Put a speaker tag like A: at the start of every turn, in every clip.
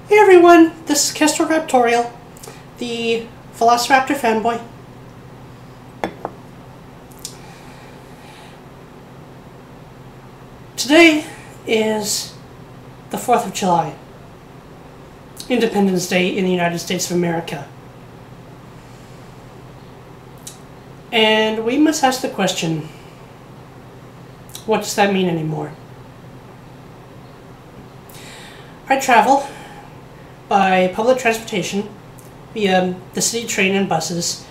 A: Hey everyone, this is Kestrel the Velociraptor fanboy. Today is the 4th of July, Independence Day in the United States of America. And we must ask the question, what does that mean anymore? I travel by public transportation via the city train and buses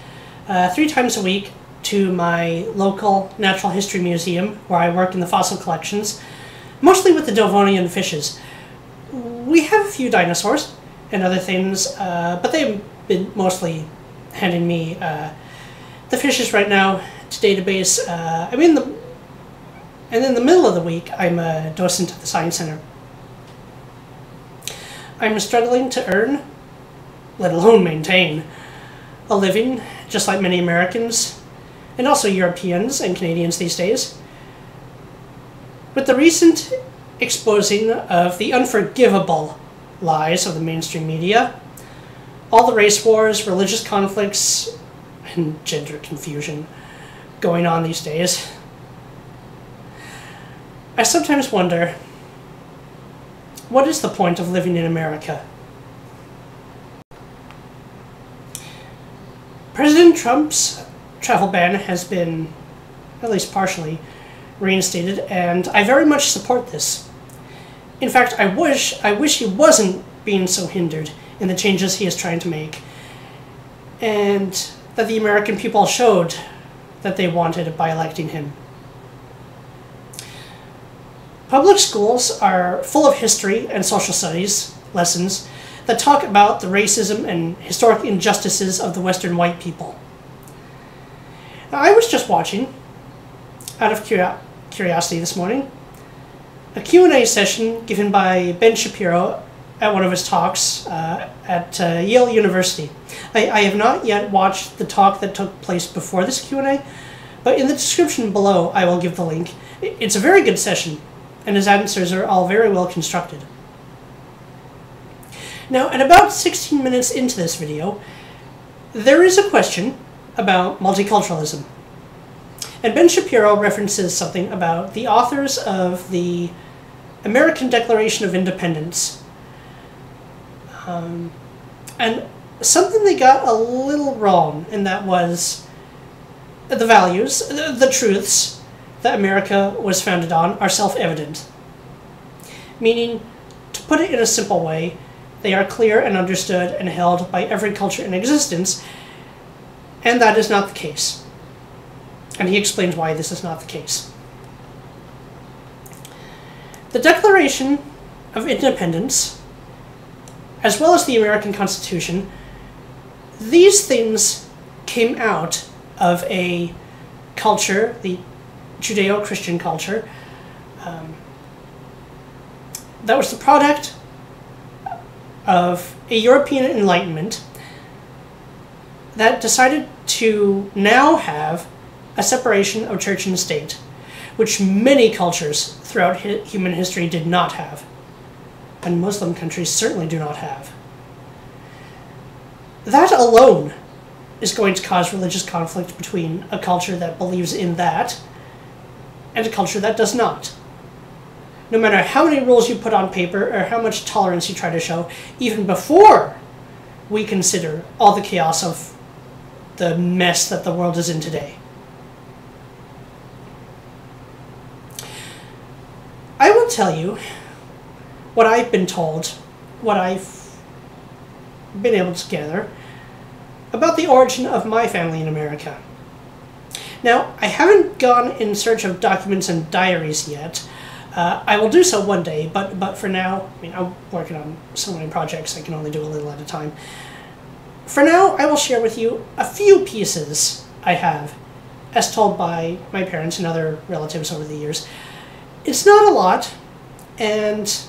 A: 3 times a week to my local natural history museum where I work in the fossil collections, mostly with the Devonian fishes. We have a few dinosaurs and other things, but they've been mostly handing me the fishes right now to database. And in the middle of the week, I'm a docent at the Science Center. I'm struggling to earn, let alone maintain, a living, just like many Americans, and also Europeans and Canadians these days. With the recent exposing of the unforgivable lies of the mainstream media, all the race wars, religious conflicts, and gender confusion going on these days, I sometimes wonder, what is the point of living in America? President Trump's travel ban has been, at least partially, reinstated, and I very much support this. In fact, I wish he wasn't being so hindered in the changes he is trying to make, and that the American people showed that they wanted by electing him. Public schools are full of history and social studies lessons that talk about the racism and historic injustices of the Western white people. Now, I was just watching, out of curiosity this morning, a Q&A session given by Ben Shapiro at one of his talks at Yale University. I have not yet watched the talk that took place before this Q&A, but in the description below I will give the link. It's a very good session, and his answers are all very well constructed. Now, at about 16 minutes into this video, there is a question about multiculturalism. And Ben Shapiro references something about the authors of the American Declaration of Independence. And something they got a little wrong, and that was the values, the truths that America was founded on are self-evident. Meaning, to put it in a simple way, they are clear and understood and held by every culture in existence, and that is not the case. And he explains why this is not the case. The Declaration of Independence, as well as the American Constitution, these things came out of a culture, the Judeo-Christian culture, that was the product of a European Enlightenment that decided to now have a separation of church and state, which many cultures throughout human history did not have, and Muslim countries certainly do not have. That alone is going to cause religious conflict between a culture that believes in that and a culture that does not. No matter how many rules you put on paper or how much tolerance you try to show, even before we consider all the chaos of the mess that the world is in today. I will tell you what I've been told, what I've been able to gather about the origin of my family in America. Now, I haven't gone in search of documents and diaries yet. I will do so one day, but for now, I'm working on so many projects, I can only do a little at a time. For now, I will share with you a few pieces I have, as told by my parents and other relatives over the years. It's not a lot, and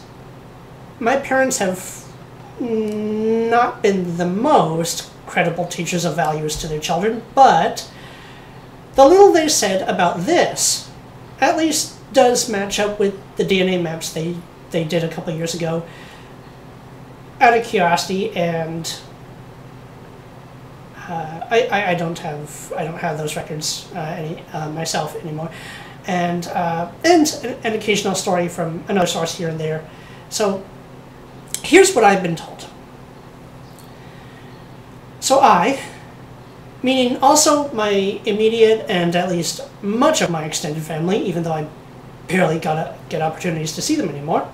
A: my parents have not been the most credible teachers of values to their children, but the little they said about this, at least, does match up with the DNA maps they did a couple years ago. out of curiosity, and I don't have those records myself anymore, and an occasional story from another source here and there. So here's what I've been told. So I, meaning also my immediate and at least much of my extended family, even though I barely get opportunities to see them anymore,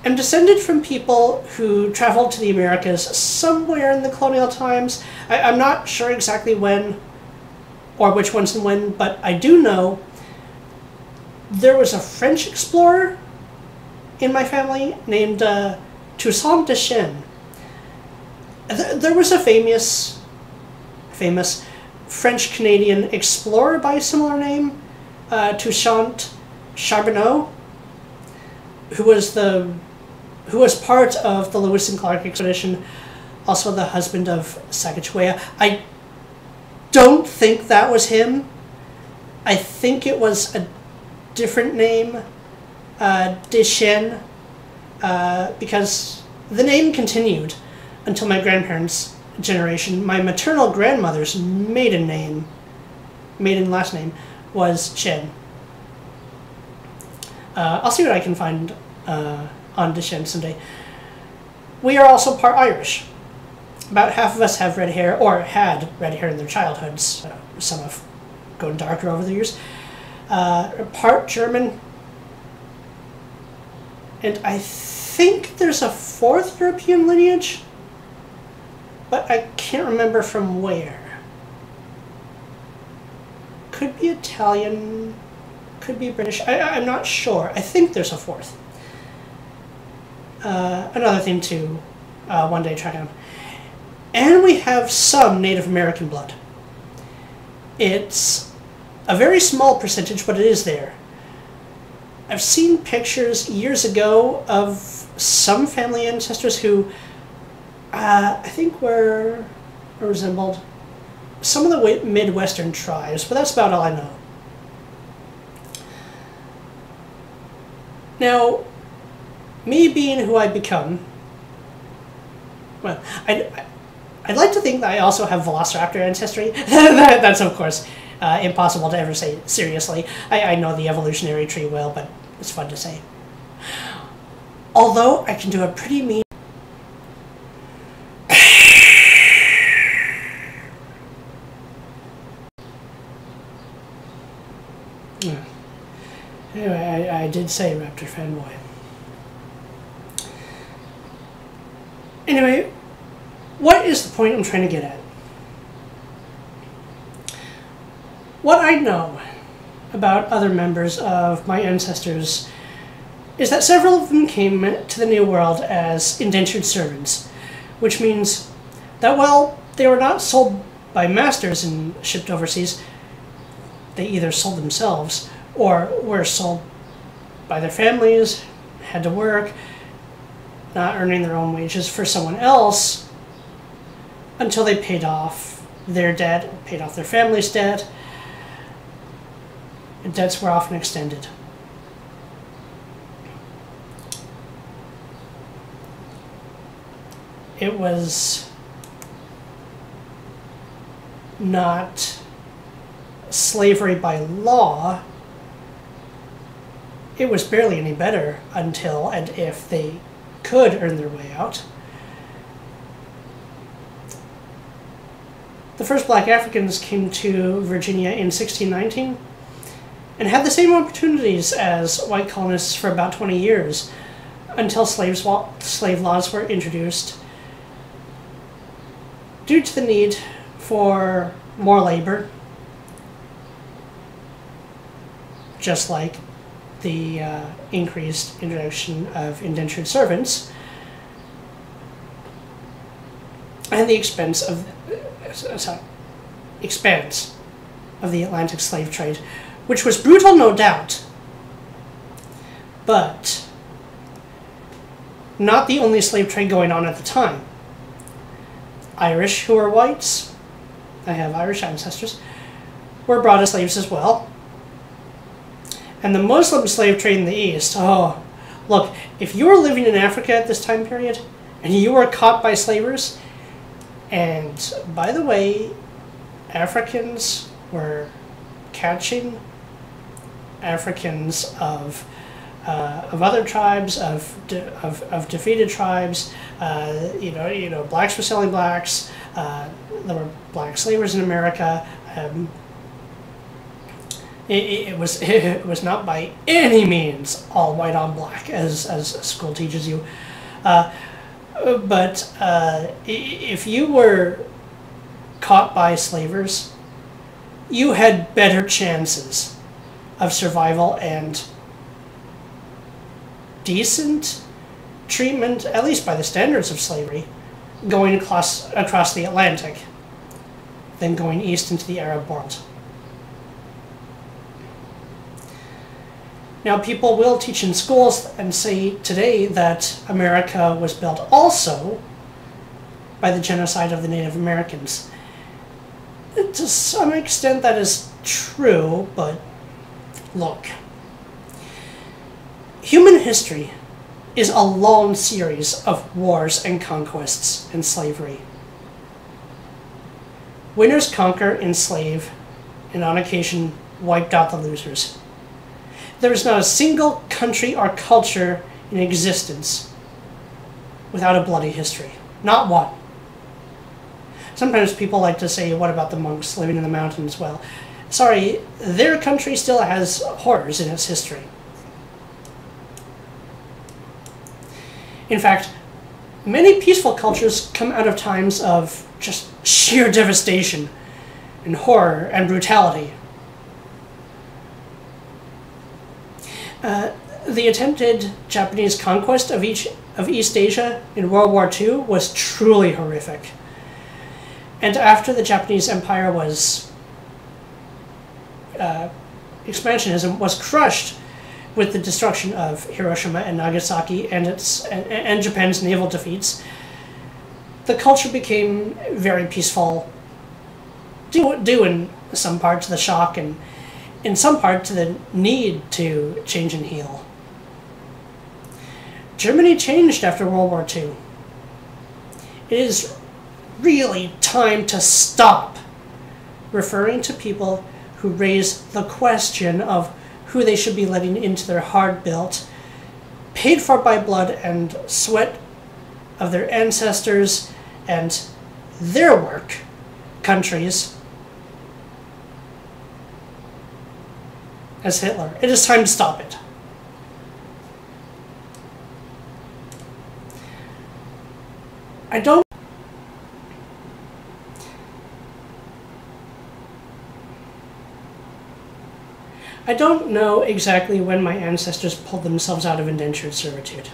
A: am descended from people who traveled to the Americas somewhere in the colonial times. I'm not sure exactly when or which ones and when, but I do know there was a French explorer in my family named Toussaint de Chêne. There was a famous French-Canadian explorer by a similar name, Toussaint Charbonneau, who was part of the Lewis and Clark expedition, also the husband of Sacagawea. I don't think that was him. I think it was a different name, Deschênes, because the name continued until my grandparents' generation. My maternal grandmother's maiden last name, was Chêne. I'll see what I can find on Deschênes someday. We are also part Irish. About half of us have red hair, or had red hair in their childhoods. Some have gone darker over the years. Part German. And I think there's a fourth European lineage, but I can't remember from where. Could be Italian, could be British. I'm not sure. I think there's a fourth. Another thing to one day track down. And we have some Native American blood. It's a very small percentage, but it is there. I've seen pictures years ago of some family ancestors who I think were resembled some of the Midwestern tribes, but that's about all I know. Now, me being who I've become, well, I'd like to think that I also have Velociraptor ancestry. That's, of course, impossible to ever say seriously. I know the evolutionary tree well, but it's fun to say. Although I can do a pretty mean... Anyway, I did say Raptor fanboy. Anyway, what is the point I'm trying to get at? What I know about other members of my ancestors is that several of them came to the New World as indentured servants, which means that while they were not sold by masters and shipped overseas, they either sold themselves or were sold by their families, had to work, not earning their own wages for someone else until they paid off their debt, paid off their family's debt. And debts were often extended. It was not slavery by law. It was barely any better until and if they could earn their way out. The first black Africans came to Virginia in 1619 and had the same opportunities as white colonists for about 20 years until slave laws were introduced due to the need for more labor, just like the increased introduction of indentured servants and the expanse of the Atlantic slave trade, which was brutal, no doubt, but not the only slave trade going on at the time. Irish, who are whites, I have Irish ancestors, were brought as slaves as well. And the Muslim slave trade in the East, oh, look, if you were living in Africa at this time period, and you were caught by slavers, and by the way, Africans were catching Africans of other tribes, of defeated tribes. Blacks were selling blacks. There were black slavers in America. It was not by any means all white on black, as school teaches you. But if you were caught by slavers, you had better chances of survival and decent treatment, at least by the standards of slavery, going across the Atlantic than going east into the Arab world. Now, people will teach in schools and say today that America was built also by the genocide of the Native Americans. To some extent that is true, but look. Human history is a long series of wars and conquests and slavery. Winners conquer, enslave, and on occasion wiped out the losers. There is not a single country or culture in existence without a bloody history. Not one. Sometimes people like to say, what about the monks living in the mountains? Well, sorry, their country still has horrors in its history. In fact, many peaceful cultures come out of times of just sheer devastation and horror and brutality. The attempted Japanese conquest of East Asia in World War II was truly horrific. And after the Japanese Empire was expansionism was crushed with the destruction of Hiroshima and Nagasaki and Japan's naval defeats, the culture became very peaceful, due in some part to the shock and in some part to the need to change and heal. Germany changed after World War II. It is really time to stop referring to people who raise the question of who they should be letting into their hard-built, paid for by blood and sweat of their ancestors and their work countries as Hitler. It is time to stop it. I don't know exactly when my ancestors pulled themselves out of indentured servitude.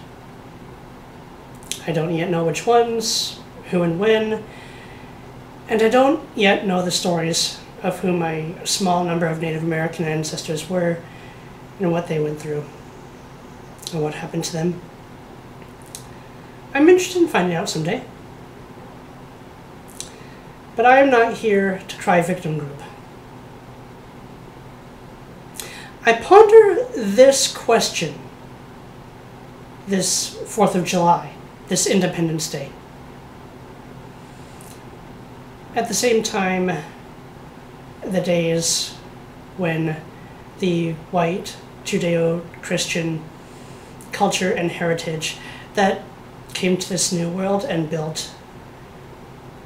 A: I don't yet know which ones, who and when, and I don't yet know the stories of who my small number of Native American ancestors were and what they went through and what happened to them. I'm interested in finding out someday. But I am not here to cry victim group. I ponder this question this 4th of July, this Independence Day. At the same time, the days when the white Judeo-Christian culture and heritage that came to this new world and built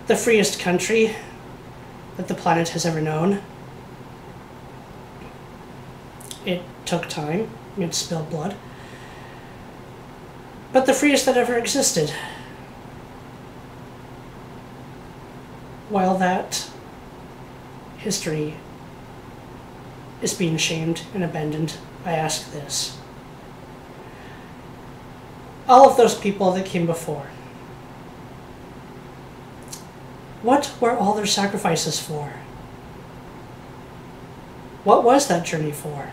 A: the freest country that the planet has ever known. It took time, it spilled blood, but the freest that ever existed. While that history is being shamed and abandoned, I ask this. All of those people that came before, what were all their sacrifices for? What was that journey for?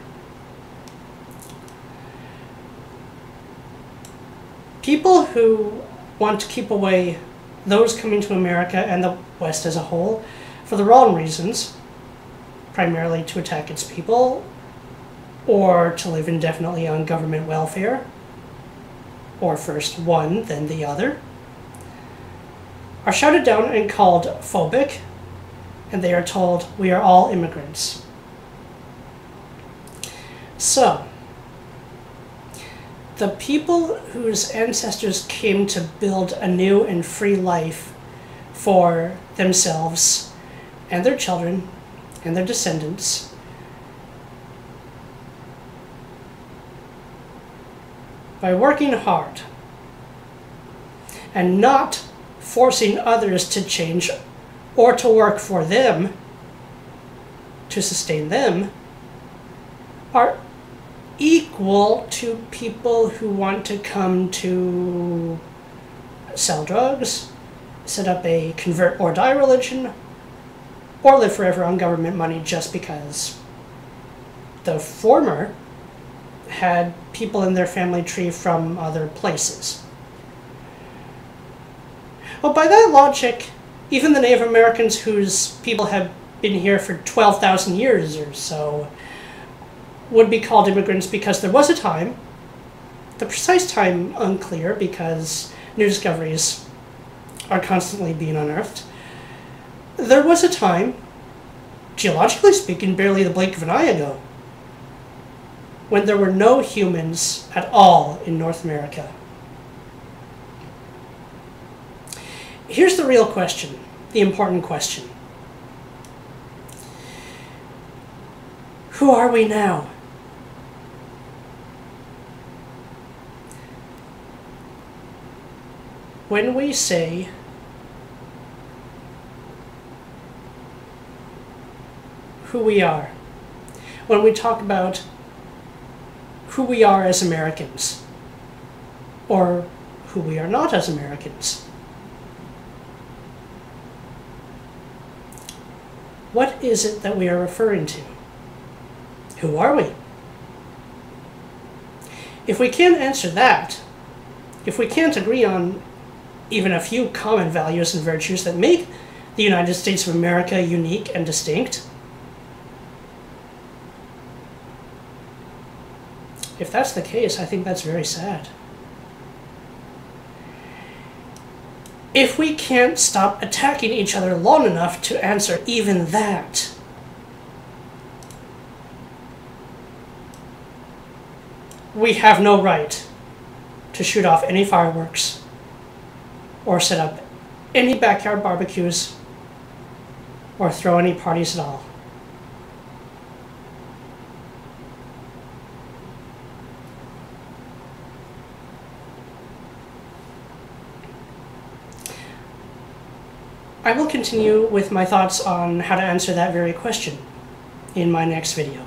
A: People who want to keep away those coming to America and the West as a whole for the wrong reasons, primarily to attack its people, or to live indefinitely on government welfare, or first one, then the other, are shouted down and called phobic, and they are told we are all immigrants. So, the people whose ancestors came to build a new and free life for themselves and their children and their descendants by working hard and not forcing others to change or to work for them to sustain them are equal to people who want to come to sell drugs, set up a convert or die religion, or live forever on government money just because the former had people in their family tree from other places. Well, by that logic, even the Native Americans whose people have been here for 12,000 years or so would be called immigrants because there was a time, the precise time unclear because new discoveries are constantly being unearthed. There was a time, geologically speaking, barely the blink of an eye ago, when there were no humans at all in North America. Here's the real question, the important question. Who are we now? When we say who we are, when we talk about who we are as Americans, or who we are not as Americans, what is it that we are referring to? Who are we? If we can't answer that, if we can't agree on even a few common values and virtues that make the United States of America unique and distinct, if that's the case, I think that's very sad. If we can't stop attacking each other long enough to answer even that, we have no right to shoot off any fireworks or set up any backyard barbecues or throw any parties at all. I will continue with my thoughts on how to answer that very question in my next video.